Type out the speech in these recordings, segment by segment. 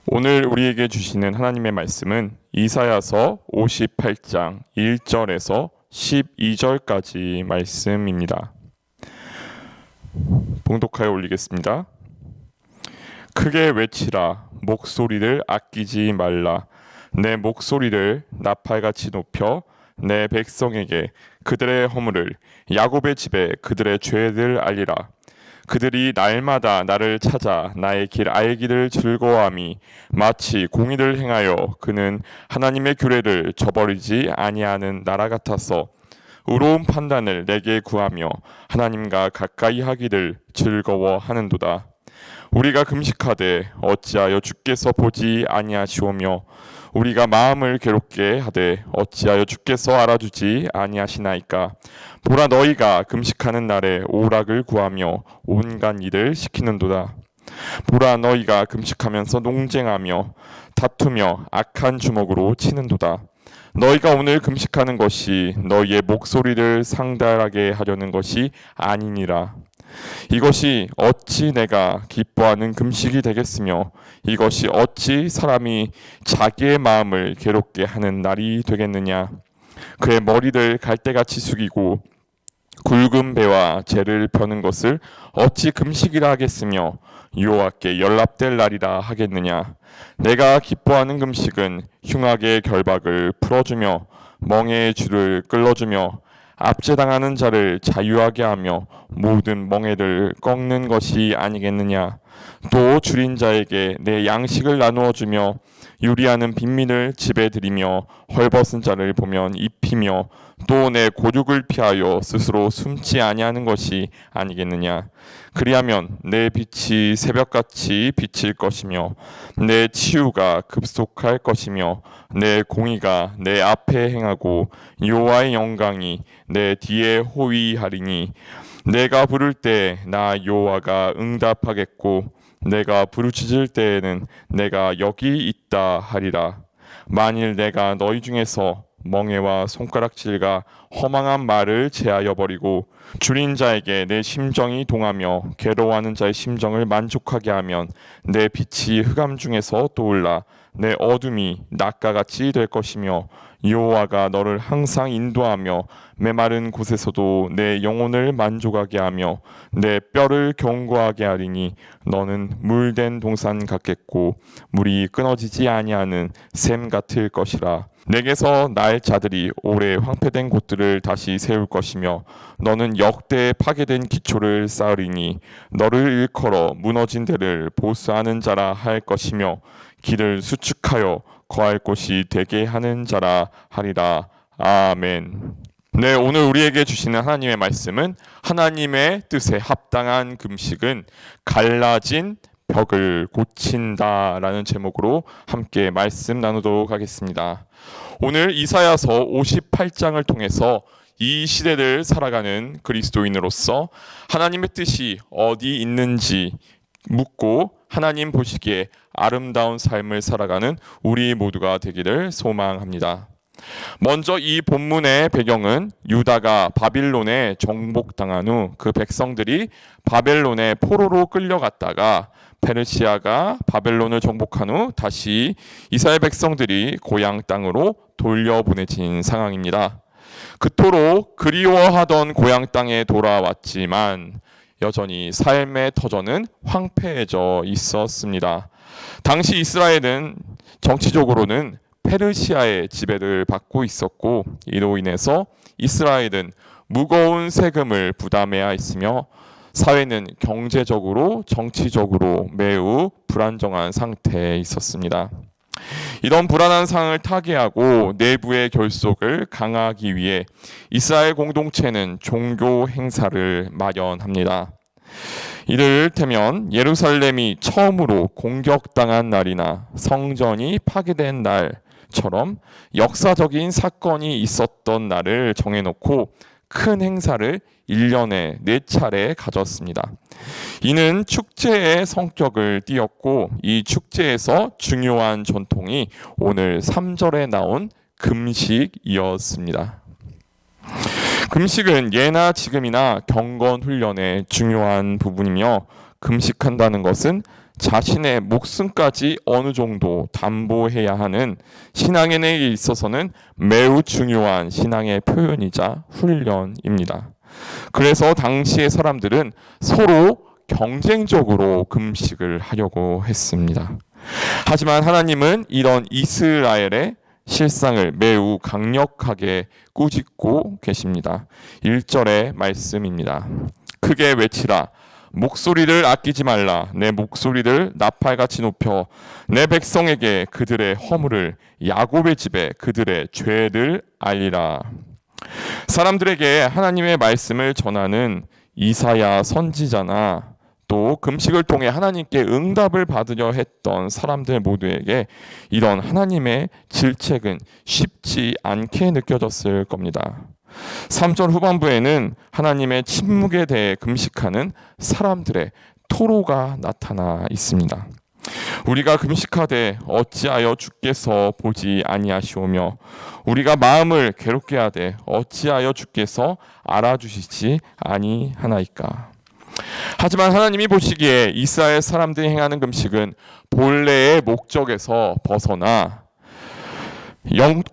오늘 우리에게 주시는 하나님의 말씀은 이사야서 58장 1절에서 12절까지 말씀입니다. 봉독하여 올리겠습니다. 크게 외치라, 목소리를 아끼지 말라. 내 목소리를 나팔같이 높여 내 백성에게 그들의 허물을, 야곱의 집에 그들의 죄를 알리라. 그들이 날마다 나를 찾아 나의 길 알기를 즐거워함이 마치 공의를 행하여 그는 하나님의 규례를 저버리지 아니하는 나라 같아서 의로운 판단을 내게 구하며 하나님과 가까이 하기를 즐거워하는도다. 우리가 금식하되 어찌하여 주께서 보지 아니하시오며 우리가 마음을 괴롭게 하되 어찌하여 주께서 알아주지 아니하시나이까. 보라, 너희가 금식하는 날에 오락을 구하며 온갖 일을 시키는도다. 보라, 너희가 금식하면서 농쟁하며 다투며 악한 주먹으로 치는도다. 너희가 오늘 금식하는 것이 너희의 목소리를 상달하게 하려는 것이 아니니라. 이것이 어찌 내가 기뻐하는 금식이 되겠으며 이것이 어찌 사람이 자기의 마음을 괴롭게 하는 날이 되겠느냐. 그의 머리를 갈대같이 숙이고 굵은 배와 재를 펴는 것을 어찌 금식이라 하겠으며 여호와께 연락될 날이라 하겠느냐. 내가 기뻐하는 금식은 흉악의 결박을 풀어주며 멍에의 줄을 끌어주며 압제당하는 자를 자유하게 하며 모든 멍에를 꺾는 것이 아니겠느냐. 또 줄인 자에게 내 양식을 나누어 주며 유리하는 빈민을 집에 들이며 헐벗은 자를 보면 입히며 또 내 고륙을 피하여 스스로 숨지 아니하는 것이 아니겠느냐. 그리하면 내 빛이 새벽같이 비칠 것이며 내 치유가 급속할 것이며 내 공의가 내 앞에 행하고 여호와의 영광이 내 뒤에 호위하리니 내가 부를 때 나 여호와가 응답하겠고 내가 부르짖을 때에는 내가 여기 있다 하리라. 만일 내가 너희 중에서 멍에와 손가락질과 허망한 말을 제하여 버리고 줄인 자에게 내 심정이 동하며 괴로워하는 자의 심정을 만족하게 하면 내 빛이 흑암 중에서 떠올라 내 어둠이 낮과 같이 될 것이며 여호와가 너를 항상 인도하며 메마른 곳에서도 내 영혼을 만족하게 하며 내 뼈를 견고하게 하리니 너는 물된 동산 같겠고 물이 끊어지지 아니하는 샘 같을 것이라. 내게서 나의 자들이 오래 황폐된 곳들을 다시 세울 것이며 너는 역대 파괴된 기초를 쌓으리니 너를 일컬어 무너진 데를 보수하는 자라 할 것이며 길을 수축하여 거할 곳이 되게 하는 자라 하리라. 아멘. 네, 오늘 우리에게 주시는 하나님의 말씀은 하나님의 뜻에 합당한 금식은 갈라진 벽을 고친다라는 제목으로 함께 말씀 나누도록 하겠습니다. 오늘 이사야서 58장을 통해서 이 시대를 살아가는 그리스도인으로서 하나님의 뜻이 어디 있는지 묻고 하나님 보시기에 아름다운 삶을 살아가는 우리 모두가 되기를 소망합니다. 먼저 이 본문의 배경은 유다가 바빌론에 정복당한 후 그 백성들이 바벨론의 포로로 끌려갔다가 페르시아가 바벨론을 정복한 후 다시 이스라엘 백성들이 고향 땅으로 돌려보내진 상황입니다. 그토록 그리워하던 고향 땅에 돌아왔지만 여전히 삶의 터전은 황폐해져 있었습니다. 당시 이스라엘은 정치적으로는 페르시아의 지배를 받고 있었고 이로 인해서 이스라엘은 무거운 세금을 부담해야 했으며 사회는 경제적으로 정치적으로 매우 불안정한 상태에 있었습니다. 이런 불안한 상황을 타개하고 내부의 결속을 강화하기 위해 이스라엘 공동체는 종교 행사를 마련합니다. 이를테면 예루살렘이 처음으로 공격당한 날이나 성전이 파괴된 날처럼 역사적인 사건이 있었던 날을 정해놓고 큰 행사를 1년에 4차례 가졌습니다. 이는 축제의 성격을 띠었고 이 축제에서 중요한 전통이 오늘 3절에 나온 금식이었습니다. 금식은 예나 지금이나 경건 훈련의 중요한 부분이며 금식한다는 것은 자신의 목숨까지 어느 정도 담보해야 하는 신앙인에게 있어서는 매우 중요한 신앙의 표현이자 훈련입니다. 그래서 당시의 사람들은 서로 경쟁적으로 금식을 하려고 했습니다. 하지만 하나님은 이런 이스라엘의 실상을 매우 강력하게 꾸짖고 계십니다. 1절의 말씀입니다. 크게 외치라. 목소리를 아끼지 말라. 내 목소리를 나팔같이 높여 내 백성에게 그들의 허물을, 야곱의 집에 그들의 죄를 알리라. 사람들에게 하나님의 말씀을 전하는 이사야 선지자나 또 금식을 통해 하나님께 응답을 받으려 했던 사람들 모두에게 이런 하나님의 질책은 쉽지 않게 느껴졌을 겁니다. 3절 후반부에는 하나님의 침묵에 대해 금식하는 사람들의 토로가 나타나 있습니다. 우리가 금식하되 어찌하여 주께서 보지 아니하시오며 우리가 마음을 괴롭게 하되 어찌하여 주께서 알아주시지 아니하나이까. 하지만 하나님이 보시기에 이스라엘 사람들이 행하는 금식은 본래의 목적에서 벗어나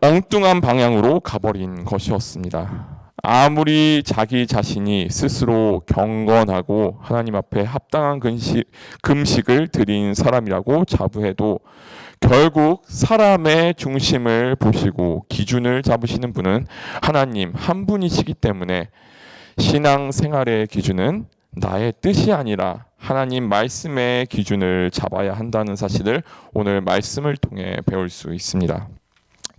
엉뚱한 방향으로 가버린 것이었습니다. 아무리 자기 자신이 스스로 경건하고 하나님 앞에 합당한 금식을 드린 사람이라고 자부해도 결국 사람의 중심을 보시고 기준을 잡으시는 분은 하나님 한 분이시기 때문에 신앙생활의 기준은 나의 뜻이 아니라 하나님 말씀의 기준을 잡아야 한다는 사실을 오늘 말씀을 통해 배울 수 있습니다.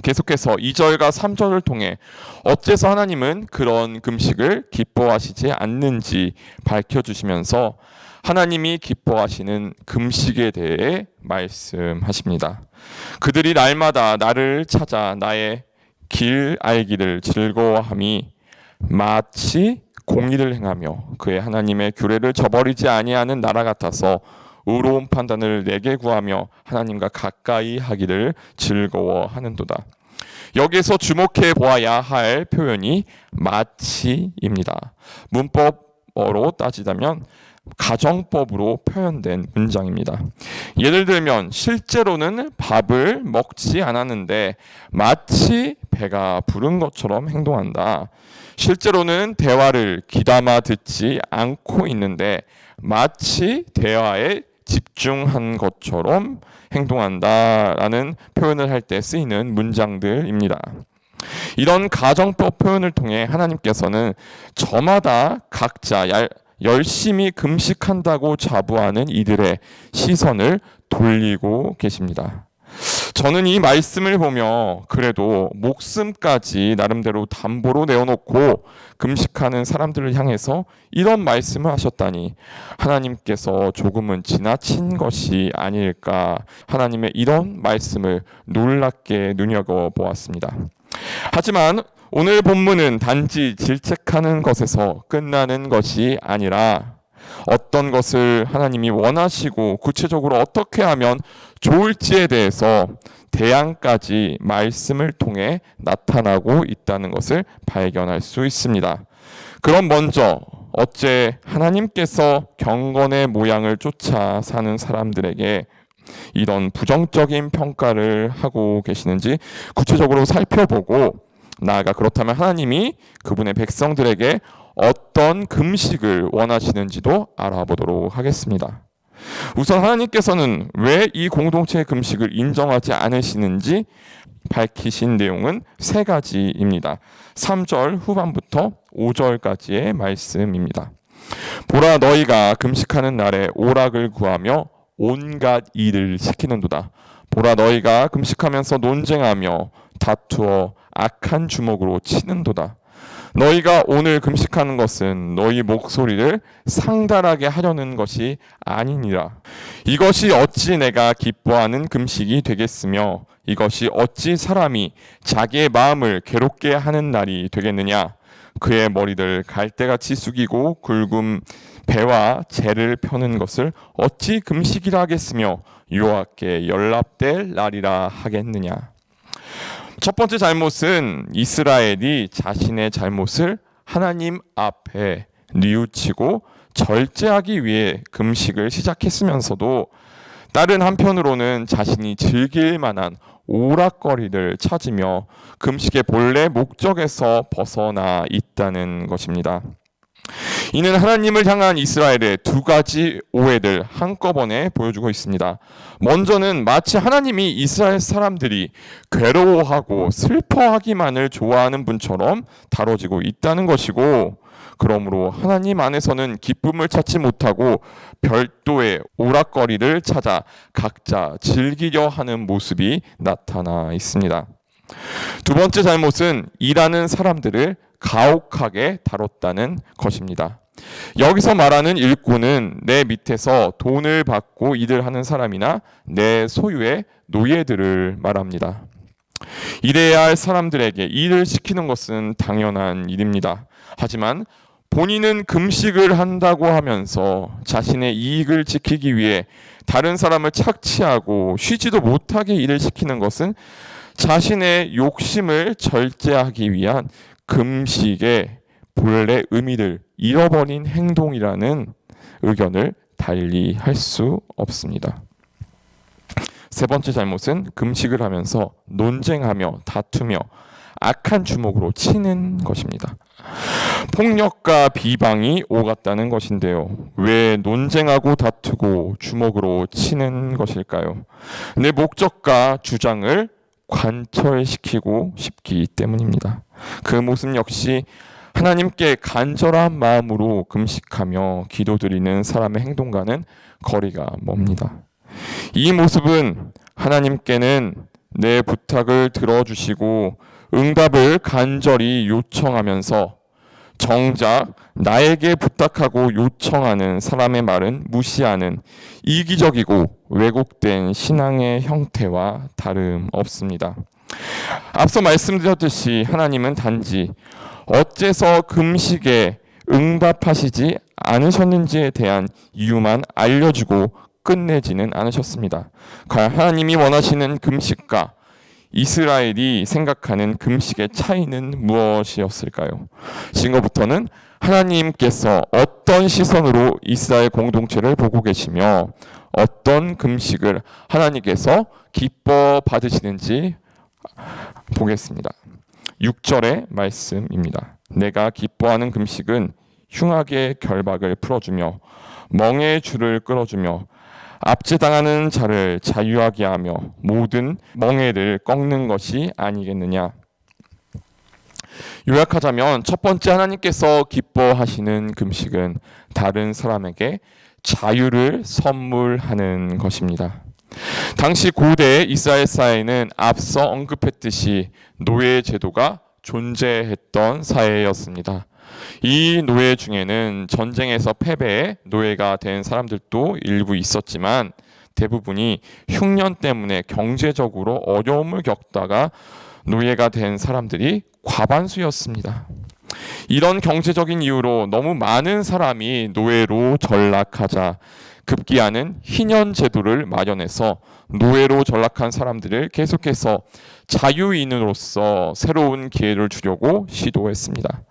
계속해서 2절과 3절을 통해 어째서 하나님은 그런 금식을 기뻐하시지 않는지 밝혀주시면서 하나님이 기뻐하시는 금식에 대해 말씀하십니다. 그들이 날마다 나를 찾아 나의 길 알기를 즐거워함이 마치 공의를 행하며 그의 하나님의 규례를 저버리지 아니하는 나라 같아서 의로운 판단을 내게 구하며 하나님과 가까이 하기를 즐거워하는도다. 여기에서 주목해 보아야 할 표현이 마치입니다. 문법어로 따지자면 가정법으로 표현된 문장입니다. 예를 들면 실제로는 밥을 먹지 않았는데 마치 배가 부른 것처럼 행동한다. 실제로는 대화를 귀담아 듣지 않고 있는데 마치 대화에 집중한 것처럼 행동한다라는 표현을 할 때 쓰이는 문장들입니다. 이런 가정법 표현을 통해 하나님께서는 저마다 각자 열심히 금식한다고 자부하는 이들의 시선을 돌리고 계십니다. 저는 이 말씀을 보며 그래도 목숨까지 나름대로 담보로 내어놓고 금식하는 사람들을 향해서 이런 말씀을 하셨다니 하나님께서 조금은 지나친 것이 아닐까, 하나님의 이런 말씀을 놀랍게 눈여겨보았습니다. 하지만 오늘 본문은 단지 질책하는 것에서 끝나는 것이 아니라 어떤 것을 하나님이 원하시고 구체적으로 어떻게 하면 좋을지에 대해서 대안까지 말씀을 통해 나타나고 있다는 것을 발견할 수 있습니다. 그럼 먼저 어째 하나님께서 경건의 모양을 쫓아 사는 사람들에게 이런 부정적인 평가를 하고 계시는지 구체적으로 살펴보고 나아가 그렇다면 하나님이 그분의 백성들에게 어떤 금식을 원하시는지도 알아보도록 하겠습니다. 우선 하나님께서는 왜 이 공동체의 금식을 인정하지 않으시는지 밝히신 내용은 세 가지입니다. 3절 후반부터 5절까지의 말씀입니다. 보라, 너희가 금식하는 날에 오락을 구하며 온갖 일을 시키는도다. 보라, 너희가 금식하면서 논쟁하며 다투어 악한 주먹으로 치는도다. 너희가 오늘 금식하는 것은 너희 목소리를 상달하게 하려는 것이 아니니라. 이것이 어찌 내가 기뻐하는 금식이 되겠으며 이것이 어찌 사람이 자기의 마음을 괴롭게 하는 날이 되겠느냐. 그의 머리를 갈대같이 숙이고 굵은 배와 재를 펴는 것을 어찌 금식이라 하겠으며 여호와께 연락될 날이라 하겠느냐. 첫 번째 잘못은 이스라엘이 자신의 잘못을 하나님 앞에 뉘우치고 절제하기 위해 금식을 시작했으면서도 다른 한편으로는 자신이 즐길 만한 오락거리를 찾으며 금식의 본래 목적에서 벗어나 있다는 것입니다. 이는 하나님을 향한 이스라엘의 두 가지 오해를 한꺼번에 보여주고 있습니다. 먼저는 마치 하나님이 이스라엘 사람들이 괴로워하고 슬퍼하기만을 좋아하는 분처럼 다뤄지고 있다는 것이고, 그러므로 하나님 안에서는 기쁨을 찾지 못하고 별도의 오락거리를 찾아 각자 즐기려 하는 모습이 나타나 있습니다. 두 번째 잘못은 일하는 사람들을 가혹하게 다뤘다는 것입니다. 여기서 말하는 일꾼은 내 밑에서 돈을 받고 일을 하는 사람이나 내 소유의 노예들을 말합니다. 일해야 할 사람들에게 일을 시키는 것은 당연한 일입니다. 하지만 본인은 금식을 한다고 하면서 자신의 이익을 지키기 위해 다른 사람을 착취하고 쉬지도 못하게 일을 시키는 것은 자신의 욕심을 절제하기 위한 금식의 본래 의미를 잃어버린 행동이라는 의견을 달리 할 수 없습니다. 세 번째 잘못은 금식을 하면서 논쟁하며 다투며 악한 주먹으로 치는 것입니다. 폭력과 비방이 오갔다는 것인데요. 왜 논쟁하고 다투고 주먹으로 치는 것일까요? 내 목적과 주장을 관철시키고 싶기 때문입니다. 그 모습 역시 하나님께 간절한 마음으로 금식하며 기도드리는 사람의 행동과는 거리가 멉니다. 이 모습은 하나님께는 내 부탁을 들어주시고 응답을 간절히 요청하면서 정작 나에게 부탁하고 요청하는 사람의 말은 무시하는 이기적이고 왜곡된 신앙의 형태와 다름없습니다. 앞서 말씀드렸듯이 하나님은 단지 어째서 금식에 응답하시지 않으셨는지에 대한 이유만 알려주고 끝내지는 않으셨습니다. 과연 하나님이 원하시는 금식과 이스라엘이 생각하는 금식의 차이는 무엇이었을까요? 지금부터는 하나님께서 어떤 시선으로 이스라엘 공동체를 보고 계시며 어떤 금식을 하나님께서 기뻐 받으시는지 보겠습니다. 6절의 말씀입니다. 내가 기뻐하는 금식은 흉악의 결박을 풀어주며 멍의 줄을 끌어주며 압제당하는 자를 자유하게 하며 모든 멍에를 꺾는 것이 아니겠느냐. 요약하자면 첫 번째 하나님께서 기뻐하시는 금식은 다른 사람에게 자유를 선물하는 것입니다. 당시 고대 이스라엘 사회는 앞서 언급했듯이 노예 제도가 존재했던 사회였습니다. 이 노예 중에는 전쟁에서 패배해 노예가 된 사람들도 일부 있었지만 대부분이 흉년 때문에 경제적으로 어려움을 겪다가 노예가 된 사람들이 과반수였습니다. 이런 경제적인 이유로 너무 많은 사람이 노예로 전락하자 급기야는 희년 제도를 마련해서 노예로 전락한 사람들을 계속해서 자유인으로서 새로운 기회를 주려고 시도했습니다.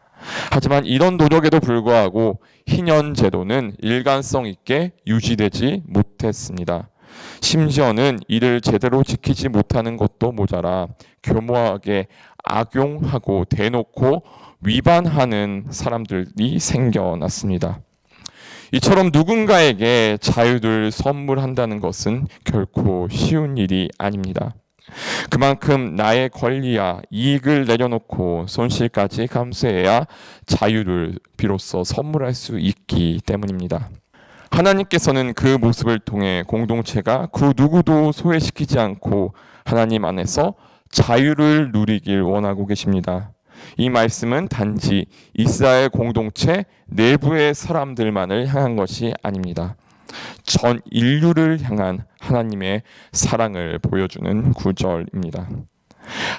하지만 이런 노력에도 불구하고 희년 제도는 일관성 있게 유지되지 못했습니다. 심지어는 이를 제대로 지키지 못하는 것도 모자라 교모하게 악용하고 대놓고 위반하는 사람들이 생겨났습니다. 이처럼 누군가에게 자유를 선물한다는 것은 결코 쉬운 일이 아닙니다. 그만큼 나의 권리와 이익을 내려놓고 손실까지 감수해야 자유를 비로소 선물할 수 있기 때문입니다. 하나님께서는 그 모습을 통해 공동체가 그 누구도 소외시키지 않고 하나님 안에서 자유를 누리길 원하고 계십니다. 이 말씀은 단지 이스라엘 공동체 내부의 사람들만을 향한 것이 아닙니다. 전 인류를 향한 하나님의 사랑을 보여주는 구절입니다.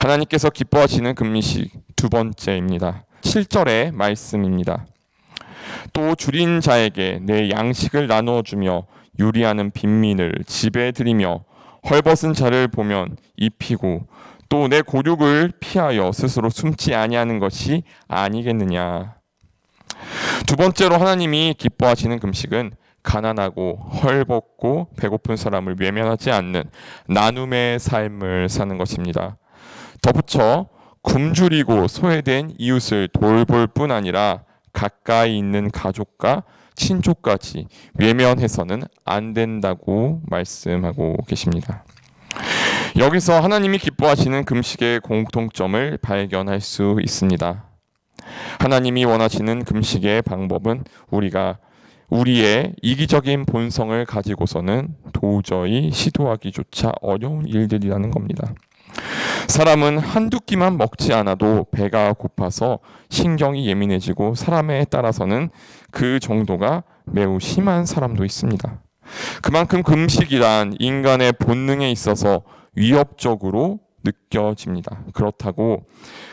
하나님께서 기뻐하시는 금식 두 번째입니다. 7절의 말씀입니다. 또 줄인 자에게 내 양식을 나누어 주며 유리하는 빈민을 집에 들이며 헐벗은 자를 보면 입히고 또 내 고륙을 피하여 스스로 숨지 아니하는 것이 아니겠느냐. 두 번째로 하나님이 기뻐하시는 금식은 가난하고 헐벗고 배고픈 사람을 외면하지 않는 나눔의 삶을 사는 것입니다. 덧붙여 굶주리고 소외된 이웃을 돌볼 뿐 아니라 가까이 있는 가족과 친족까지 외면해서는 안 된다고 말씀하고 계십니다. 여기서 하나님이 기뻐하시는 금식의 공통점을 발견할 수 있습니다. 하나님이 원하시는 금식의 방법은 우리가 우리의 이기적인 본성을 가지고서는 도저히 시도하기조차 어려운 일들이라는 겁니다. 사람은 한두 끼만 먹지 않아도 배가 고파서 신경이 예민해지고 사람에 따라서는 그 정도가 매우 심한 사람도 있습니다. 그만큼 금식이란 인간의 본능에 있어서 위협적으로 느껴집니다. 그렇다고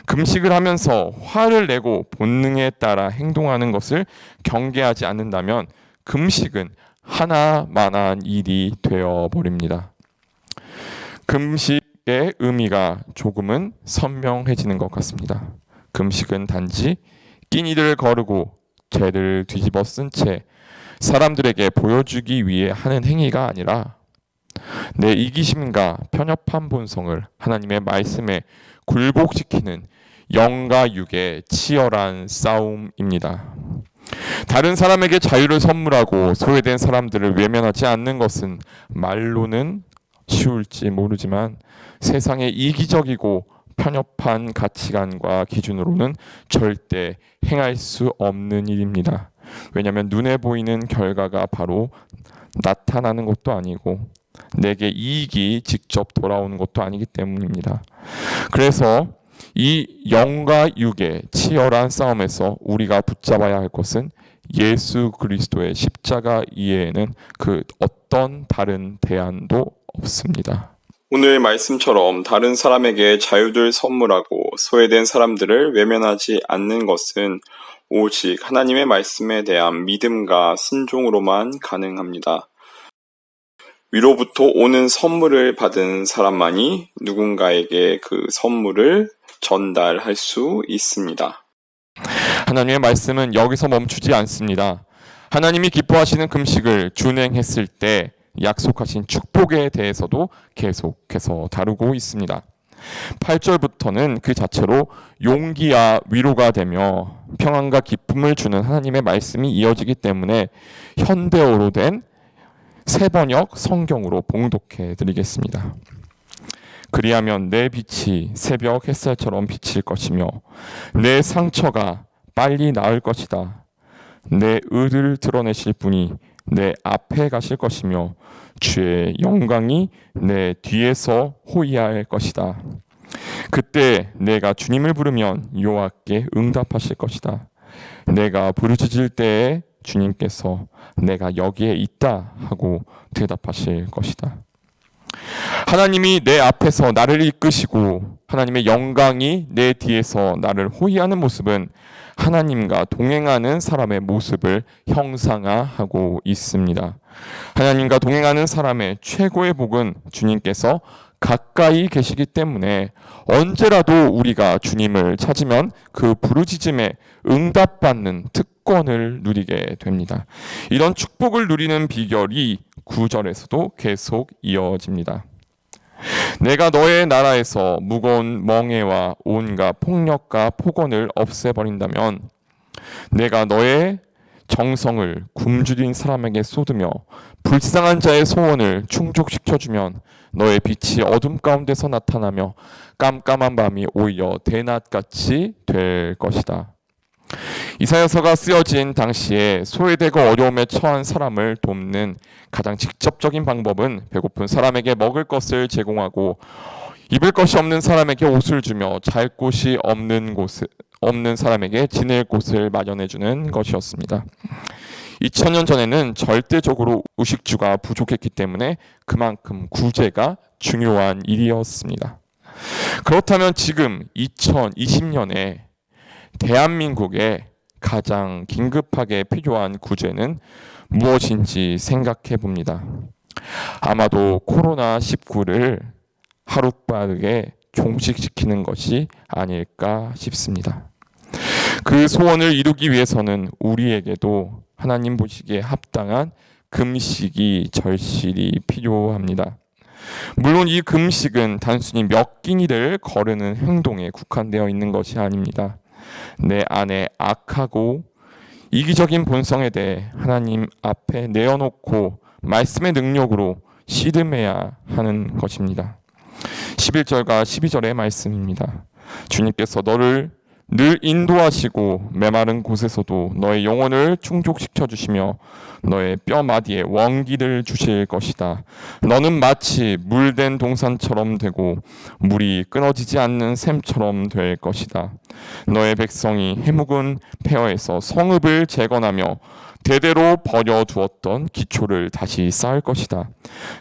금식을 하면서 화를 내고 본능에 따라 행동하는 것을 경계하지 않는다면 금식은 하나만한 일이 되어버립니다. 금식의 의미가 조금은 선명해지는 것 같습니다. 금식은 단지 끼니를 거르고 죄를 뒤집어 쓴 채 사람들에게 보여주기 위해 하는 행위가 아니라 내 이기심과 편협한 본성을 하나님의 말씀에 굴복시키는 영과 육의 치열한 싸움입니다. 다른 사람에게 자유를 선물하고 소외된 사람들을 외면하지 않는 것은 말로는 쉬울지 모르지만 세상의 이기적이고 편협한 가치관과 기준으로는 절대 행할 수 없는 일입니다. 왜냐하면 눈에 보이는 결과가 바로 나타나는 것도 아니고 내게 이익이 직접 돌아오는 것도 아니기 때문입니다. 그래서 이 영과 육의 치열한 싸움에서 우리가 붙잡아야 할 것은 예수 그리스도의 십자가 이외에는 그 어떤 다른 대안도 없습니다. 오늘 말씀처럼 다른 사람에게 자유를 선물하고 소외된 사람들을 외면하지 않는 것은 오직 하나님의 말씀에 대한 믿음과 순종으로만 가능합니다. 위로부터 오는 선물을 받은 사람만이 누군가에게 그 선물을 전달할 수 있습니다. 하나님의 말씀은 여기서 멈추지 않습니다. 하나님이 기뻐하시는 금식을 준행했을 때 약속하신 축복에 대해서도 계속해서 다루고 있습니다. 8절부터는 그 자체로 용기와 위로가 되며 평안과 기쁨을 주는 하나님의 말씀이 이어지기 때문에 현대어로 된 새번역 성경으로 봉독해 드리겠습니다. 그리하면 내 빛이 새벽 햇살처럼 비칠 것이며 내 상처가 빨리 나을 것이다. 내 의를 드러내실 분이 내 앞에 가실 것이며 주의 영광이 내 뒤에서 호위할 것이다. 그때 내가 주님을 부르면 여호와께 응답하실 것이다. 내가 부르짖을 때에 주님께서 내가 여기에 있다 하고 대답하실 것이다. 하나님이 내 앞에서 나를 이끄시고 하나님의 영광이 내 뒤에서 나를 호위하는 모습은 하나님과 동행하는 사람의 모습을 형상화하고 있습니다. 하나님과 동행하는 사람의 최고의 복은 주님께서 가까이 계시기 때문에 언제라도 우리가 주님을 찾으면 그 부르짖음에 응답받는 특권을 누리게 됩니다. 이런 축복을 누리는 비결이 9절에서도 계속 이어집니다. 내가 너의 나라에서 무거운 멍에와 온갖 폭력과 폭언을 없애버린다면 내가 너의 정성을 굶주린 사람에게 쏟으며 불쌍한 자의 소원을 충족시켜주면 너의 빛이 어둠 가운데서 나타나며 깜깜한 밤이 오히려 대낮같이 될 것이다. 이사야서가 쓰여진 당시에 소외되고 어려움에 처한 사람을 돕는 가장 직접적인 방법은 배고픈 사람에게 먹을 것을 제공하고 입을 것이 없는 사람에게 옷을 주며 잘 곳이 없는 사람에게 지낼 곳을 마련해 주는 것이었습니다. 2000년 전에는 절대적으로 의식주가 부족했기 때문에 그만큼 구제가 중요한 일이었습니다. 그렇다면 지금 2020년에 대한민국에 가장 긴급하게 필요한 구제는 무엇인지 생각해 봅니다. 아마도 코로나19를 하루빠르게 종식시키는 것이 아닐까 싶습니다. 그 소원을 이루기 위해서는 우리에게도 하나님 보시기에 합당한 금식이 절실히 필요합니다. 물론 이 금식은 단순히 몇 끼니를 거르는 행동에 국한되어 있는 것이 아닙니다. 내 안에 악하고 이기적인 본성에 대해 하나님 앞에 내어놓고 말씀의 능력으로 씨름해야 하는 것입니다. 11절과 12절의 말씀입니다. 주님께서 너를 늘 인도하시고 메마른 곳에서도 너의 영혼을 충족시켜 주시며 너의 뼈마디에 원기를 주실 것이다. 너는 마치 물된 동산처럼 되고 물이 끊어지지 않는 샘처럼 될 것이다. 너의 백성이 해묵은 폐허에서 성읍을 재건하며 대대로 버려두었던 기초를 다시 쌓을 것이다.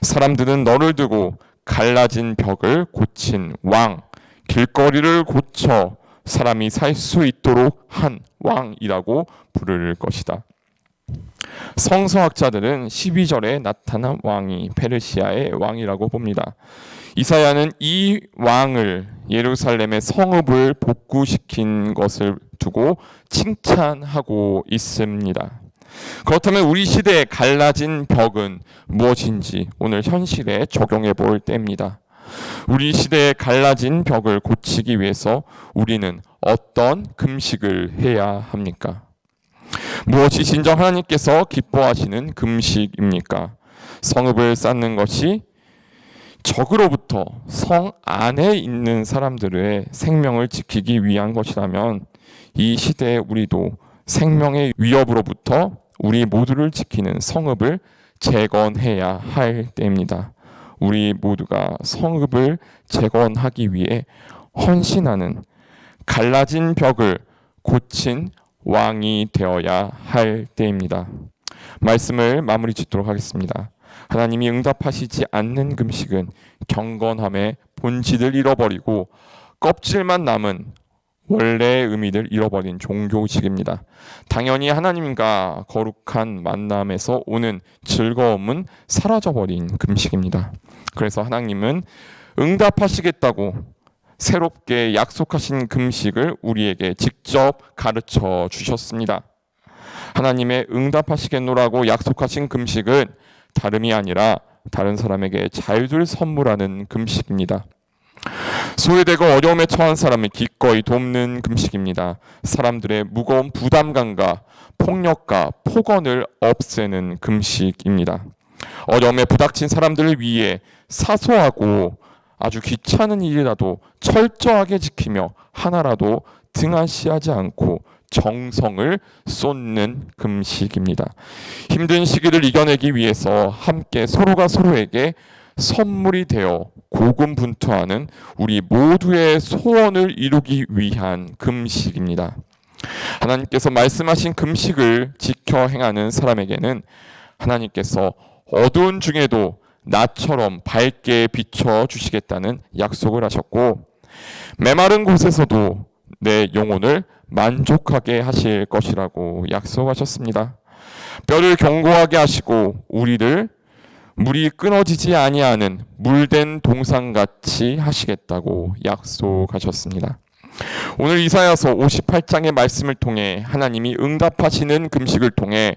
사람들은 너를 두고 갈라진 벽을 고친 왕, 길거리를 고쳐 사람이 살 수 있도록 한 왕이라고 부를 것이다. 성서학자들은 12절에 나타난 왕이 페르시아의 왕이라고 봅니다. 이사야는 이 왕을 예루살렘의 성읍을 복구시킨 것을 두고 칭찬하고 있습니다. 그렇다면 우리 시대에 갈라진 벽은 무엇인지 오늘 현실에 적용해 볼 때입니다. 우리 시대에 갈라진 벽을 고치기 위해서 우리는 어떤 금식을 해야 합니까? 무엇이 진정 하나님께서 기뻐하시는 금식입니까? 성읍을 쌓는 것이 적으로부터 성 안에 있는 사람들의 생명을 지키기 위한 것이라면 이 시대에 우리도 생명의 위협으로부터 우리 모두를 지키는 성읍을 재건해야 할 때입니다. 우리 모두가 성읍을 재건하기 위해 헌신하는 갈라진 벽을 고친 왕이 되어야 할 때입니다. 말씀을 마무리 짓도록 하겠습니다. 하나님이 응답하시지 않는 금식은 경건함의 본질을 잃어버리고 껍질만 남은 원래의 의미를 잃어버린 종교식입니다. 당연히 하나님과 거룩한 만남에서 오는 즐거움은 사라져버린 금식입니다. 그래서 하나님은 응답하시겠다고 새롭게 약속하신 금식을 우리에게 직접 가르쳐 주셨습니다. 하나님의 응답하시겠노라고 약속하신 금식은 다름이 아니라 다른 사람에게 자유를 선물하는 금식입니다. 소외되고 어려움에 처한 사람을 기꺼이 돕는 금식입니다. 사람들의 무거운 부담감과 폭력과 폭언을 없애는 금식입니다. 어려움에 부닥친 사람들을 위해 사소하고 아주 귀찮은 일이라도 철저하게 지키며 하나라도 등한시하지 않고 정성을 쏟는 금식입니다. 힘든 시기를 이겨내기 위해서 함께 서로가 서로에게 선물이 되어 고군분투하는 우리 모두의 소원을 이루기 위한 금식입니다. 하나님께서 말씀하신 금식을 지켜 행하는 사람에게는 하나님께서 어두운 중에도 나처럼 밝게 비춰 주시겠다는 약속을 하셨고, 메마른 곳에서도 내 영혼을 만족하게 하실 것이라고 약속하셨습니다. 뼈를 견고하게 하시고 우리를 물이 끊어지지 아니하는 물된 동산같이 하시겠다고 약속하셨습니다. 오늘 이사야서 58장의 말씀을 통해 하나님이 응답하시는 금식을 통해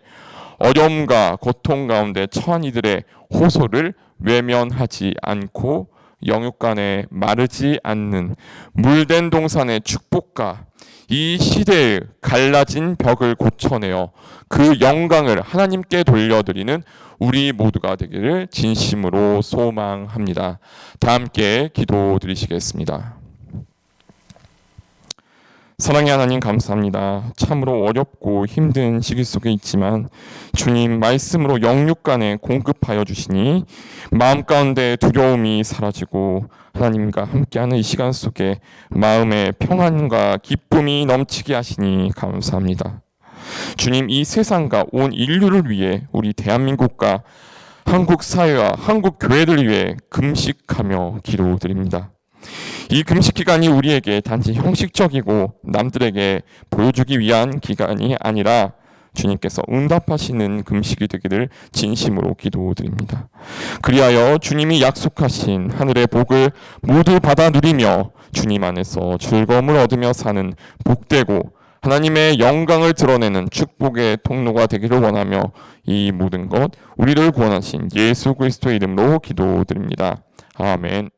어려움과 고통 가운데 처한 이들의 호소를 외면하지 않고 영육간에 마르지 않는 물된 동산의 축복과 이 시대의 갈라진 벽을 고쳐내어 그 영광을 하나님께 돌려드리는 우리 모두가 되기를 진심으로 소망합니다. 다 함께 기도드리시겠습니다. 사랑의 하나님 감사합니다. 참으로 어렵고 힘든 시기 속에 있지만 주님 말씀으로 영육간에 공급하여 주시니 마음 가운데 두려움이 사라지고 하나님과 함께하는 이 시간 속에 마음의 평안과 기쁨이 넘치게 하시니 감사합니다. 주님 이 세상과 온 인류를 위해 우리 대한민국과 한국 사회와 한국 교회를 위해 금식하며 기도드립니다. 이 금식 기간이 우리에게 단지 형식적이고 남들에게 보여주기 위한 기간이 아니라 주님께서 응답하시는 금식이 되기를 진심으로 기도드립니다. 그리하여 주님이 약속하신 하늘의 복을 모두 받아 누리며 주님 안에서 즐거움을 얻으며 사는 복되고 하나님의 영광을 드러내는 축복의 통로가 되기를 원하며 이 모든 것 우리를 구원하신 예수 그리스도의 이름으로 기도드립니다. 아멘.